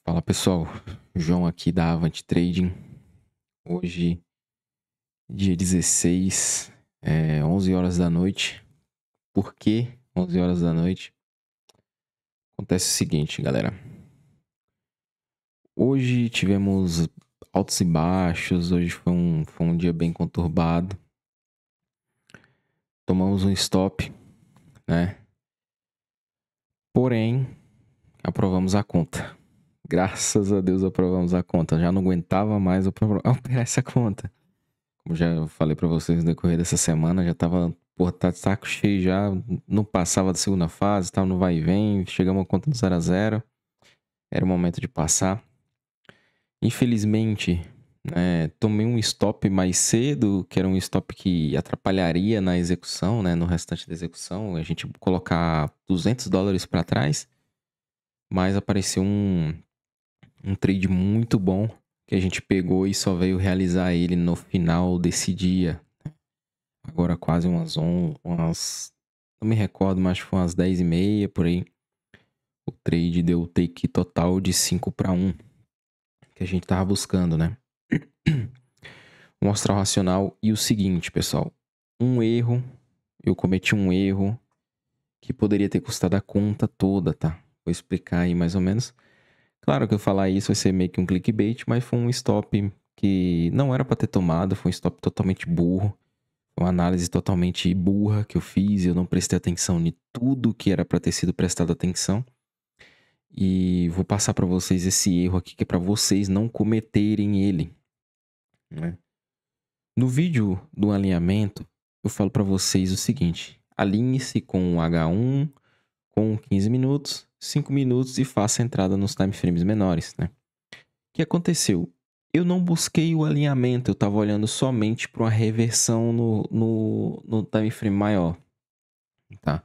Fala pessoal, João aqui da Avant Trading. Hoje, dia 16, 11 horas da noite. Por que 11 horas da noite? Acontece o seguinte, galera. Hoje tivemos altos e baixos, hoje foi um dia bem conturbado. Tomamos um stop, né? Porém, aprovamos a conta. Graças a Deus aprovamos a conta. Já não aguentava mais operar essa conta. Como já falei pra vocês no decorrer dessa semana, já tava, tá de saco cheio já, não passava da segunda fase, tava no vai e vem, chegamos a conta no 0 a 0. Era o momento de passar. Infelizmente, né, tomei um stop mais cedo, que era um stop que atrapalharia na execução, né, no restante da execução, a gente colocar $200 para trás, mas apareceu um trade muito bom que a gente pegou e só veio realizar ele no final desse dia. Agora quase não me recordo, mas foi umas 10h30 por aí. O trade deu o take total de 5-1, que a gente tava buscando, né? Vou mostrar o racional e o seguinte, pessoal. Eu cometi um erro que poderia ter custado a conta toda, tá? Vou explicar aí mais ou menos. Claro que eu falar isso vai ser meio que um clickbait, mas foi um stop que não era pra ter tomado, foi um stop totalmente burro. Uma análise totalmente burra que eu fiz, eu não prestei atenção em tudo que era para ter sido prestado atenção. E vou passar para vocês esse erro aqui, que é para vocês não cometerem ele, né? No vídeo do alinhamento, eu falo para vocês o seguinte: alinhe-se com o H1 com 15 minutos, 5 minutos e faça a entrada nos time frames menores, né? O que aconteceu? Eu não busquei o alinhamento, eu estava olhando somente para uma reversão no time frame maior, tá?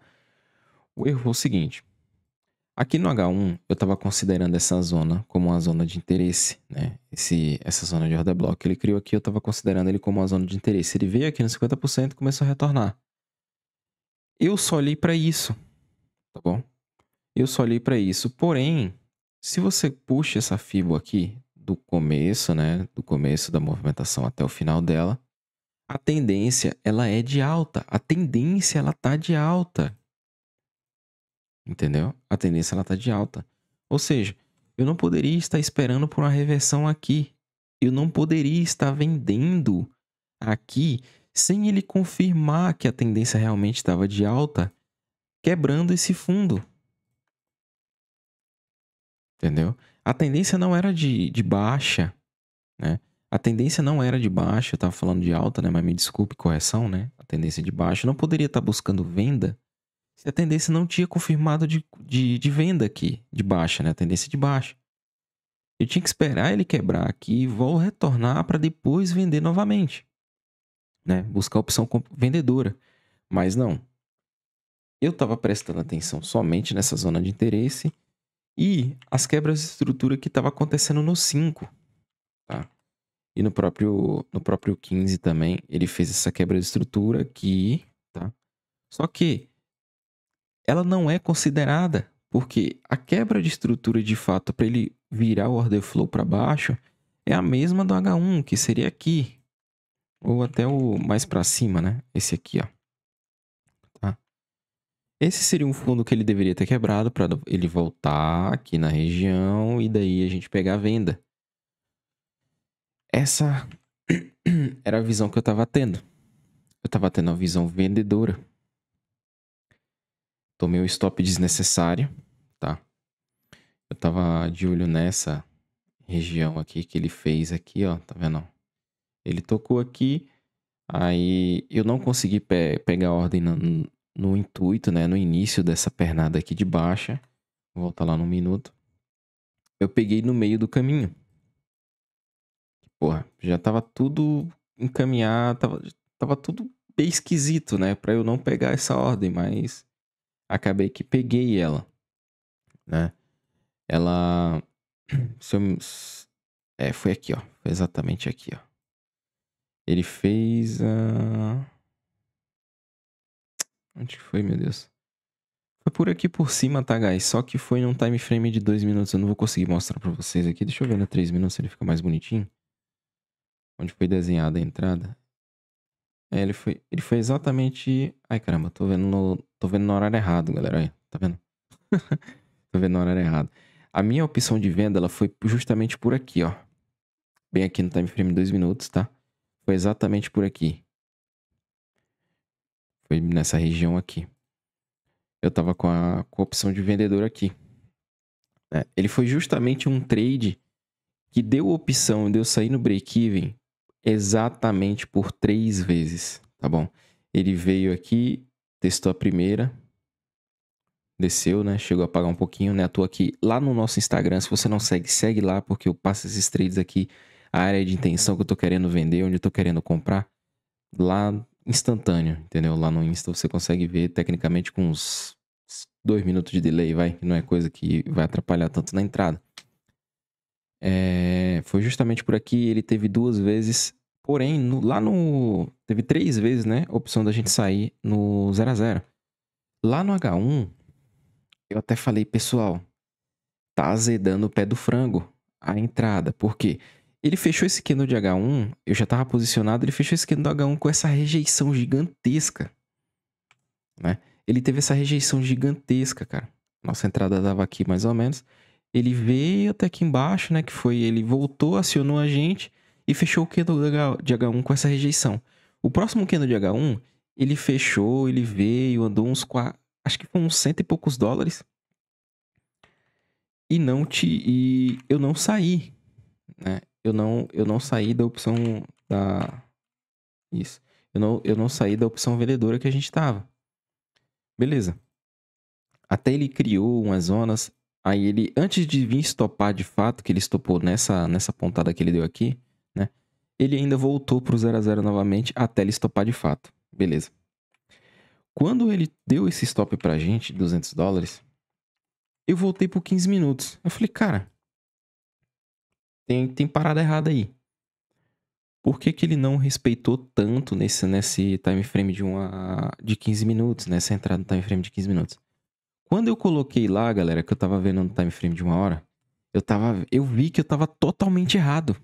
O erro foi o seguinte: aqui no H1 eu estava considerando essa zona como uma zona de interesse, né? Essa zona de order block que ele criou aqui, eu estava considerando ele como uma zona de interesse. Ele veio aqui no 50% e começou a retornar. Eu só olhei para isso, tá bom? Eu só olhei para isso. Porém, se você puxa essa Fibo aqui do começo, né? Do começo da movimentação até o final dela, a tendência, ela é de alta. A tendência, ela tá de alta. Entendeu? A tendência, ela tá de alta. Ou seja, eu não poderia estar esperando por uma reversão aqui. Eu não poderia estar vendendo aqui sem ele confirmar que a tendência realmente estava de alta, quebrando esse fundo. Entendeu? A tendência não era de baixa, né? A tendência não era de baixa, eu tava falando de alta, né? Mas me desculpe, correção, né? A tendência de baixa. Eu não poderia estar buscando venda se a tendência não tinha confirmado de venda aqui, de baixa, né? A tendência de baixa. Eu tinha que esperar ele quebrar aqui e vou retornar para depois vender novamente, né? Buscar a opção vendedora. Mas não. Eu estava prestando atenção somente nessa zona de interesse e as quebras de estrutura que estava acontecendo no 5, tá? E no próprio 15 também, ele fez essa quebra de estrutura aqui, tá? Só que ela não é considerada, porque a quebra de estrutura de fato para ele virar o order flow para baixo é a mesma do H1, que seria aqui, ou até o mais para cima, né? Esse aqui, ó. Tá? Esse seria um fundo que ele deveria ter quebrado para ele voltar aqui na região e daí a gente pegar a venda. Essa era a visão que eu tava tendo. Eu tava tendo uma visão vendedora. Tomei um stop desnecessário, tá? Eu tava de olho nessa região aqui que ele fez aqui, ó. Tá vendo? Ele tocou aqui, aí eu não consegui pegar a ordem no intuito, né? No início dessa pernada aqui de baixa. Vou voltar lá num minuto. Eu peguei no meio do caminho. Porra, já tava tudo encaminhado, tava tudo bem esquisito, né? Pra eu não pegar essa ordem, mas acabei que peguei ela, né? Ela... foi aqui, ó. Foi exatamente aqui, ó. Ele fez a... Onde que foi, meu Deus? Foi por aqui por cima, tá, guys? Só que foi num time frame de 2 minutos. Eu não vou conseguir mostrar pra vocês aqui. Deixa eu ver no 3 minutos se ele fica mais bonitinho. Onde foi desenhada a entrada. É, ele foi exatamente... Ai, caramba, tô vendo no horário errado, galera. Aí, tá vendo? Tô vendo no horário errado. A minha opção de venda, ela foi justamente por aqui, ó. Bem aqui no time frame 2 minutos, tá? Foi exatamente por aqui. Foi nessa região aqui. Eu tava com a opção de vendedor aqui. Né? Ele foi justamente um trade que deu a opção de eu sair no break-even exatamente por 3 vezes, tá bom? Ele veio aqui, testou a primeira, desceu, né? Chegou a pagar um pouquinho, né? Tô aqui lá no nosso Instagram. Se você não segue, segue lá, porque eu passo esses trades aqui, a área de intenção que eu tô querendo vender, onde eu tô querendo comprar, lá instantâneo, entendeu? Lá no Insta você consegue ver tecnicamente com uns 2 minutos de delay, vai, que não é coisa que vai atrapalhar tanto na entrada. Foi justamente por aqui, ele teve 2 vezes, porém, teve 3 vezes, né, a opção da gente sair no 0 a 0. Lá no H1, eu até falei, pessoal, tá azedando o pé do frango a entrada, porque ele fechou esse candle de H1, eu já tava posicionado, ele fechou esse candle do H1 com essa rejeição gigantesca, né? Ele teve essa rejeição gigantesca, cara. Nossa entrada dava aqui mais ou menos. Ele veio até aqui embaixo, né? Que foi, ele voltou, acionou a gente e fechou o candle de H1 com essa rejeição. O próximo candle de H1, ele fechou, ele veio, andou acho que foi uns 100 e poucos dólares. E eu não saí, né? Eu não saí da opção da... Isso. Eu não saí da opção vendedora que a gente tava. Beleza. Até ele criou umas zonas. Aí ele, antes de vir estopar de fato, que ele estopou nessa pontada que ele deu aqui, né? Ele ainda voltou pro 0 a 0 novamente até ele estopar de fato. Beleza. Quando ele deu esse stop pra gente, 200 dólares, eu voltei por 15 minutos. Eu falei, cara, tem parada errada aí. Por que que ele não respeitou tanto nesse time frame de 15 minutos, nessa entrada no time frame de 15 minutos? Quando eu coloquei lá, galera, que eu tava vendo no time frame de 1 hora, eu vi que eu tava totalmente errado.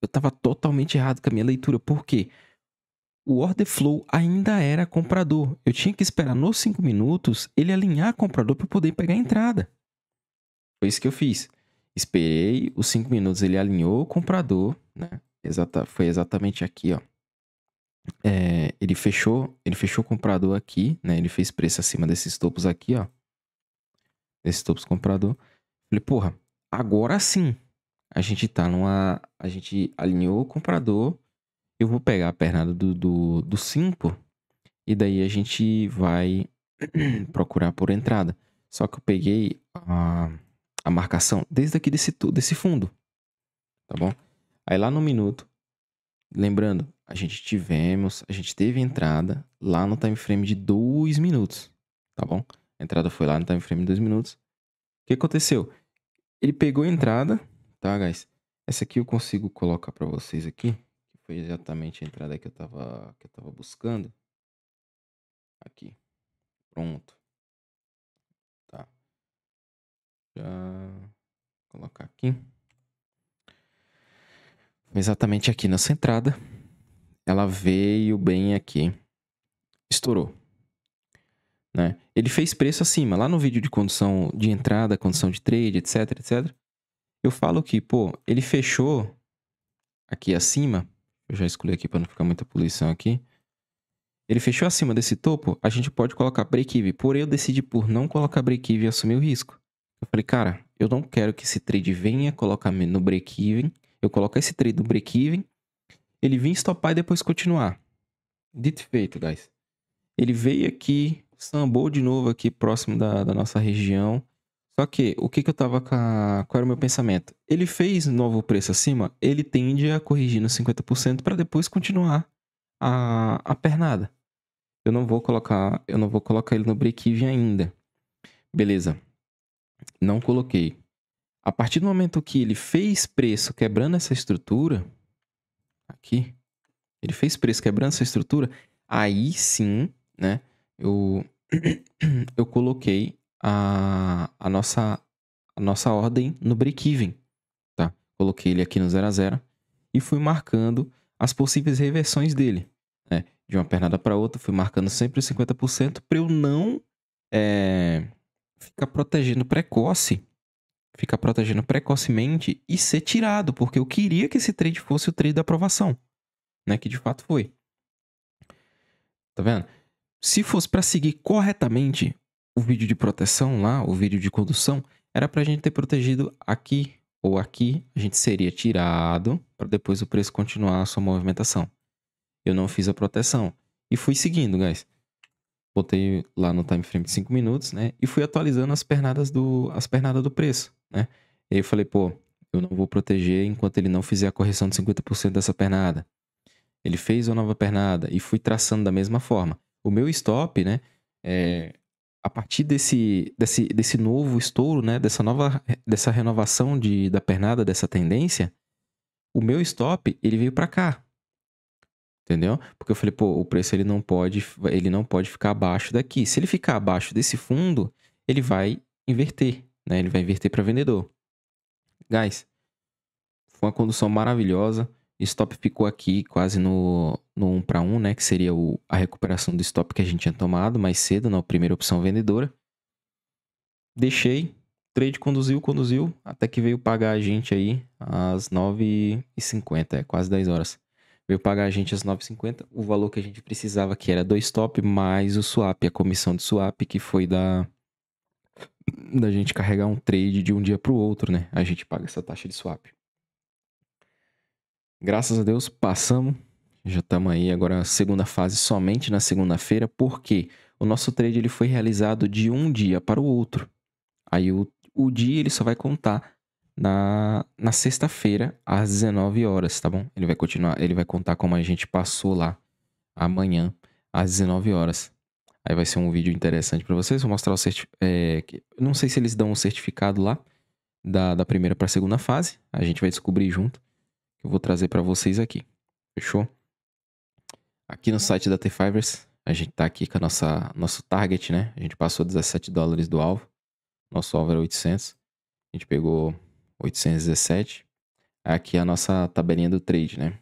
Eu tava totalmente errado com a minha leitura. Por quê? O order flow ainda era comprador. Eu tinha que esperar nos 5 minutos ele alinhar comprador para poder pegar a entrada. Foi isso que eu fiz. Esperei os 5 minutos, ele alinhou o comprador, né? Foi exatamente aqui, ó. Ele fechou o comprador aqui, né? Ele fez preço acima desses topos aqui, ó. Desses topos comprador. Falei, porra, agora sim. A gente alinhou o comprador. Eu vou pegar a pernada do 5. E daí a gente vai procurar por entrada. Só que eu peguei a marcação desde aqui desse fundo. Tá bom? Aí lá no minuto. Lembrando, a gente teve entrada lá no time frame de 2 minutos. Tá bom? A entrada foi lá no time frame de 2 minutos. O que aconteceu? Ele pegou a entrada, tá, guys? Essa aqui eu consigo colocar pra vocês aqui. Que foi exatamente a entrada que eu tava buscando. Aqui. Pronto. Tá. Já vou colocar aqui. Foi exatamente aqui nessa entrada. Ela veio bem aqui. Estourou. Né? Ele fez preço acima. Lá no vídeo de condição de entrada, condição de trade, etc, etc. Eu falo que, pô, ele fechou aqui acima. Eu já escolhi aqui para não ficar muita poluição aqui. Ele fechou acima desse topo, a gente pode colocar break-even. Porém, eu decidi por não colocar break-even e assumir o risco. Eu falei, cara, eu não quero que esse trade venha colocar no break-even. Eu coloco esse trade no break-even, ele vir stopar e depois continuar. Dito e feito, guys. Ele veio aqui, sambou de novo aqui próximo da nossa região. Só que, o que eu tava qual era o meu pensamento? Ele fez novo preço acima, ele tende a corrigir no 50% para depois continuar a pernada. Eu não vou colocar ele no break-even ainda. Beleza. Não coloquei. A partir do momento que ele fez preço quebrando essa estrutura, aqui, ele fez preço quebrando essa estrutura, aí sim, né, eu coloquei a nossa ordem no break-even, tá? Coloquei ele aqui no 0 a 0 e fui marcando as possíveis reversões dele, né? De uma pernada para outra, fui marcando sempre os 50% para eu não ficar protegendo precocemente e ser tirado, porque eu queria que esse trade fosse o trade da aprovação, né? Que de fato foi. Tá vendo? Se fosse para seguir corretamente o vídeo de proteção lá, o vídeo de condução, era pra gente ter protegido aqui ou aqui, a gente seria tirado para depois o preço continuar a sua movimentação. Eu não fiz a proteção e fui seguindo, guys. Botei lá no time frame de 5 minutos, né? E fui atualizando as pernadas do preço, né? E aí eu falei, pô, eu não vou proteger enquanto ele não fizer a correção de 50% dessa pernada. Ele fez uma nova pernada e fui traçando da mesma forma. O meu stop, né? A partir desse novo estouro, né? Dessa renovação da pernada, dessa tendência, o meu stop, ele veio para cá. Entendeu? Porque eu falei, pô, o preço ele não pode ficar abaixo daqui. Se ele ficar abaixo desse fundo, ele vai inverter, né? Ele vai inverter para vendedor. Guys, foi uma condução maravilhosa. Stop ficou aqui quase no 1 para 1, né? Que seria a recuperação do stop que a gente tinha tomado mais cedo na primeira opção vendedora. Deixei, trade conduziu, até que veio pagar a gente aí às 9h50, quase 10 horas. Veio pagar a gente às 9h50 o valor que a gente precisava, que era 2 stop, mais o swap, a comissão de swap, que foi da gente carregar um trade de um dia para o outro, né? A gente paga essa taxa de swap. Graças a Deus, passamos. Já estamos aí agora segunda fase somente na segunda-feira, porque o nosso trade ele foi realizado de um dia para o outro. Aí o dia ele só vai contar na sexta-feira às 19 horas, tá bom? Ele vai contar como a gente passou lá amanhã às 19 horas. Aí vai ser um vídeo interessante para vocês. Vou mostrar o certificado. Não sei se eles dão um certificado lá da primeira para a segunda fase. A gente vai descobrir junto. Eu vou trazer para vocês aqui. Fechou? Aqui no site da T-Fivers, a gente tá aqui com nosso target, né? A gente passou $17 do alvo. Nosso alvo era 800. A gente pegou 817. Aqui é a nossa tabelinha do trade, né?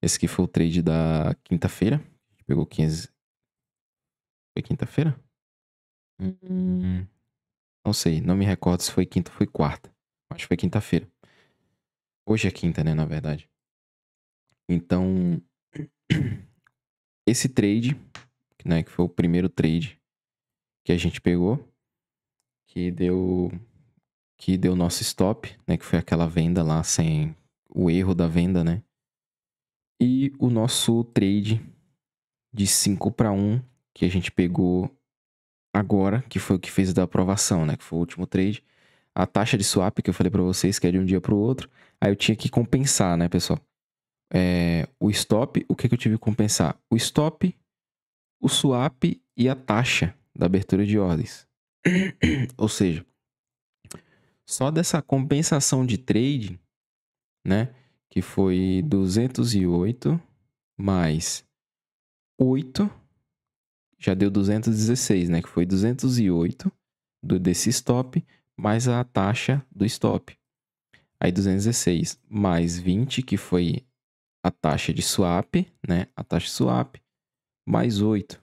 Esse aqui foi o trade da quinta-feira. A gente pegou 15. Foi quinta-feira? Não sei, não me recordo se foi quinta ou foi quarta. Acho que foi quinta-feira. Hoje é quinta, né, na verdade. Então, esse trade, né, que foi o primeiro trade que a gente pegou, que deu nosso stop, né, que foi aquela venda lá sem o erro da venda, né? E o nosso trade de 5 para 1 que a gente pegou agora, que foi o que fez da aprovação, né, que foi o último trade. A taxa de swap que eu falei para vocês que é de um dia para o outro, aí eu tinha que compensar, né, pessoal? O stop, o que eu tive que compensar? O stop, o swap e a taxa da abertura de ordens. Ou seja, só dessa compensação de trade, né? Que foi 208 mais 8, já deu 216, né? Que foi 208 desse stop mais a taxa do stop. Aí 216 mais 20, que foi a taxa de swap, né? A taxa de swap mais 8.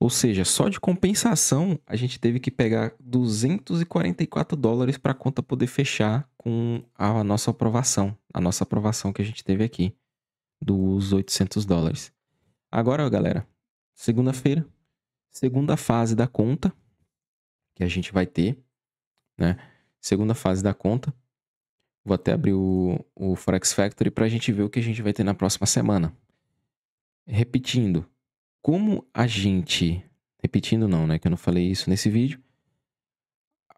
Ou seja, só de compensação, a gente teve que pegar $244 para a conta poder fechar com a nossa aprovação. A nossa aprovação que a gente teve aqui, dos $800. Agora, galera, segunda-feira, segunda fase da conta que a gente vai ter, né? Segunda fase da conta. Vou até abrir o Forex Factory para a gente ver o que a gente vai ter na próxima semana. Repetindo, como a gente... Repetindo não, né? Que eu não falei isso nesse vídeo.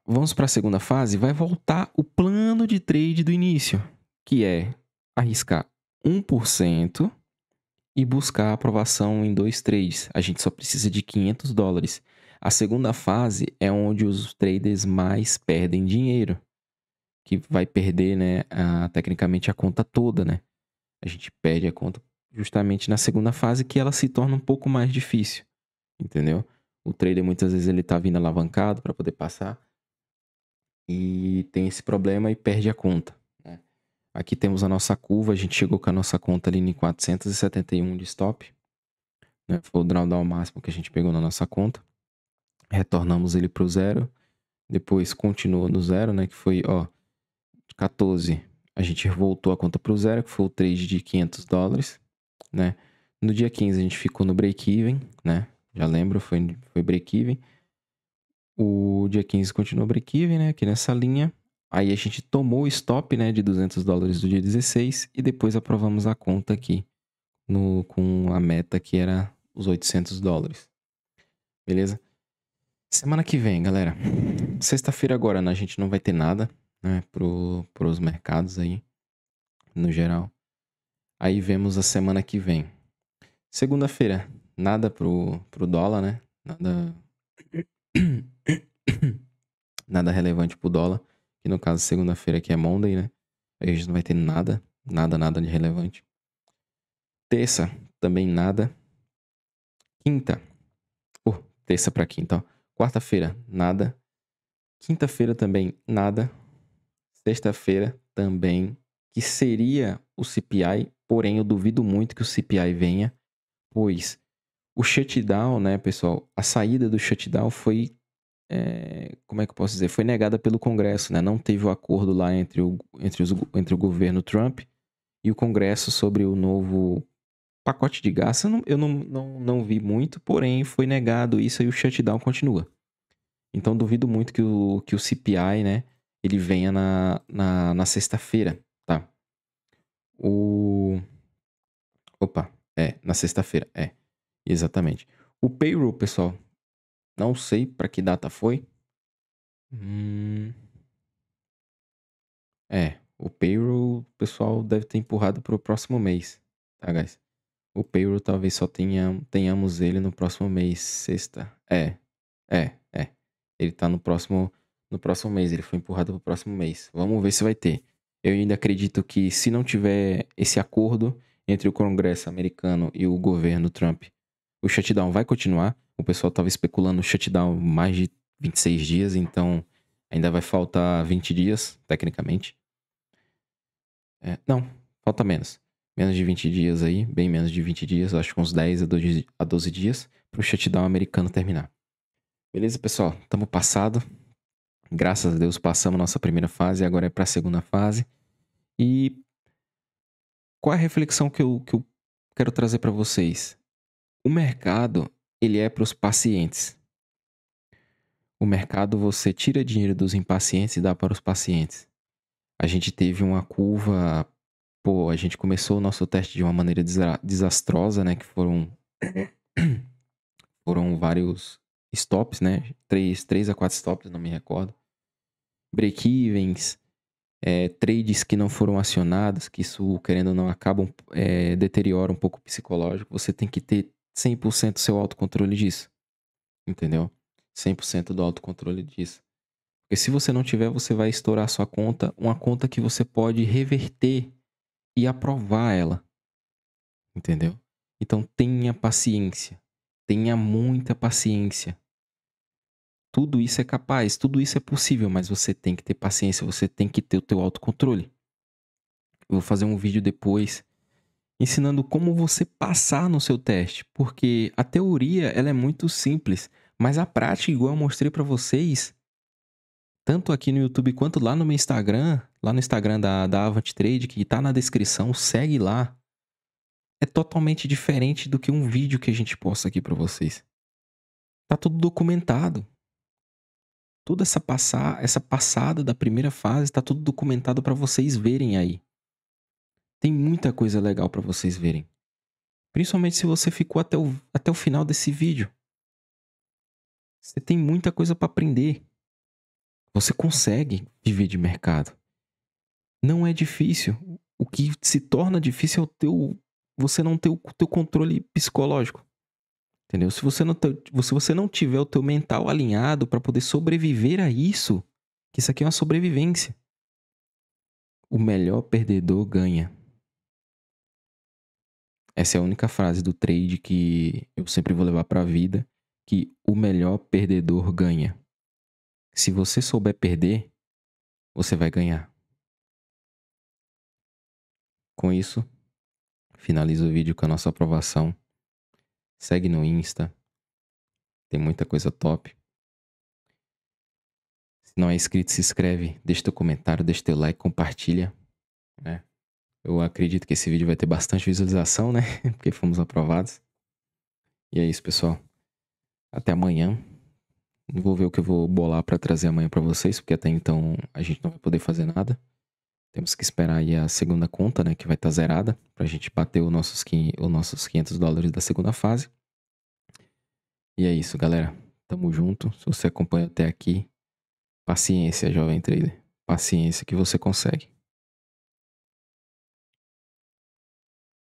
Vamos para a segunda fase. Vai voltar o plano de trade do início, que é arriscar 1% e buscar aprovação em 2 trades. A gente só precisa de $500. A segunda fase é onde os traders mais perdem dinheiro, que vai perder, né, tecnicamente a conta toda, né? A gente perde a conta justamente na segunda fase, que ela se torna um pouco mais difícil, entendeu? O trader muitas vezes ele tá vindo alavancado para poder passar e tem esse problema e perde a conta, né? Aqui temos a nossa curva, a gente chegou com a nossa conta ali em 471 de stop, né? Foi o drawdown máximo que a gente pegou na nossa conta. Retornamos ele pro zero, depois continuou no zero, né? Que foi, ó, 14. A gente voltou a conta pro zero, que foi o trade de $500, né? No dia 15 a gente ficou no break-even, né? Já lembro, foi break-even. O dia 15 continuou break-even, né? Aqui nessa linha. Aí a gente tomou o stop, né? De $200 do dia 16 e depois aprovamos a conta aqui com a meta que era os $800. Beleza? Semana que vem, galera. Sexta-feira agora, né, a gente não vai ter nada, né? Pros mercados aí, no geral. Aí vemos a semana que vem. Segunda-feira, nada pro dólar, né? Nada. Nada relevante pro dólar. Que no caso, segunda-feira aqui é Monday, né? Aí a gente não vai ter nada. Nada de relevante. Terça, também nada. Quinta. Terça pra quinta, ó. Quarta-feira, nada. Quinta-feira também, nada. Sexta-feira também, que seria o CPI, porém eu duvido muito que o CPI venha, pois o shutdown, né, pessoal, a saída do shutdown foi, como é que eu posso dizer, foi negada pelo Congresso, né, não teve o acordo lá entre o governo Trump e o Congresso sobre o novo pacote de gás. Eu não vi muito, porém foi negado isso e o shutdown continua. Então duvido muito que o CPI, né, ele venha na sexta-feira, tá? Opa, na sexta-feira, exatamente. O payroll, pessoal, não sei para que data foi. O payroll, pessoal, deve ter empurrado para o próximo mês, tá, guys? O payroll talvez só tenhamos ele no próximo mês, sexta. É. Ele tá no próximo mês, ele foi empurrado pro próximo mês. Vamos ver se vai ter. Eu ainda acredito que se não tiver esse acordo entre o Congresso americano e o governo Trump, o shutdown vai continuar. O pessoal tava especulando o shutdown mais de 26 dias, então ainda vai faltar 20 dias, tecnicamente. Não, falta menos. Menos de 20 dias aí, bem menos de 20 dias, acho que uns 10 a 12 dias, pro shutdown americano terminar. Beleza, pessoal? Tamo passado. Graças a Deus passamos nossa primeira fase, agora é para a segunda fase. E qual é a reflexão que eu quero trazer para vocês? O mercado, ele é para os pacientes. O mercado, você tira dinheiro dos impacientes e dá para os pacientes. A gente teve uma curva... a gente começou o nosso teste de uma maneira desastrosa, né? Que foram vários stops, né? 3 a 4 stops, não me recordo. Break-evens, trades que não foram acionados, que isso, querendo ou não, acabam, deteriora um pouco o psicológico. Você tem que ter 100% seu autocontrole disso. Entendeu? 100% do autocontrole disso. Porque se você não tiver, você vai estourar sua conta, uma conta que você pode reverter e aprovar ela. Entendeu? Então tenha paciência. Tenha muita paciência. Tudo isso é capaz, tudo isso é possível, mas você tem que ter paciência, você tem que ter o teu autocontrole. Eu vou fazer um vídeo depois ensinando como você passar no seu teste, porque a teoria ela é muito simples, mas a prática, igual eu mostrei para vocês, tanto aqui no YouTube quanto lá no meu Instagram, lá no Instagram da Avant Trade, que tá na descrição, segue lá. É totalmente diferente do que um vídeo que a gente posta aqui para vocês. Tá tudo documentado. Toda essa passada da primeira fase tá tudo documentado para vocês verem aí. Tem muita coisa legal para vocês verem. Principalmente se você ficou até o final desse vídeo. Você tem muita coisa para aprender. Você consegue viver de mercado. Não é difícil. O que se torna difícil é você não ter o teu controle psicológico. Entendeu? Se você não tiver o teu mental alinhado para poder sobreviver a isso, que isso aqui é uma sobrevivência. O melhor perdedor ganha. Essa é a única frase do trade que eu sempre vou levar para a vida que o melhor perdedor ganha. Se você souber perder, você vai ganhar. Com isso, finalizo o vídeo com a nossa aprovação. Segue no Insta. Tem muita coisa top. Se não é inscrito, se inscreve. Deixa teu comentário, deixa teu like, compartilha. Né? Eu acredito que esse vídeo vai ter bastante visualização, né? Porque fomos aprovados. E é isso, pessoal. Até amanhã. Vou ver o que eu vou bolar pra trazer amanhã pra vocês, porque até então a gente não vai poder fazer nada. Temos que esperar aí a segunda conta, né, que vai estar zerada, pra gente bater os nossos $500 da segunda fase. E é isso, galera. Tamo junto. Se você acompanha até aqui, paciência, jovem trader. Paciência que você consegue.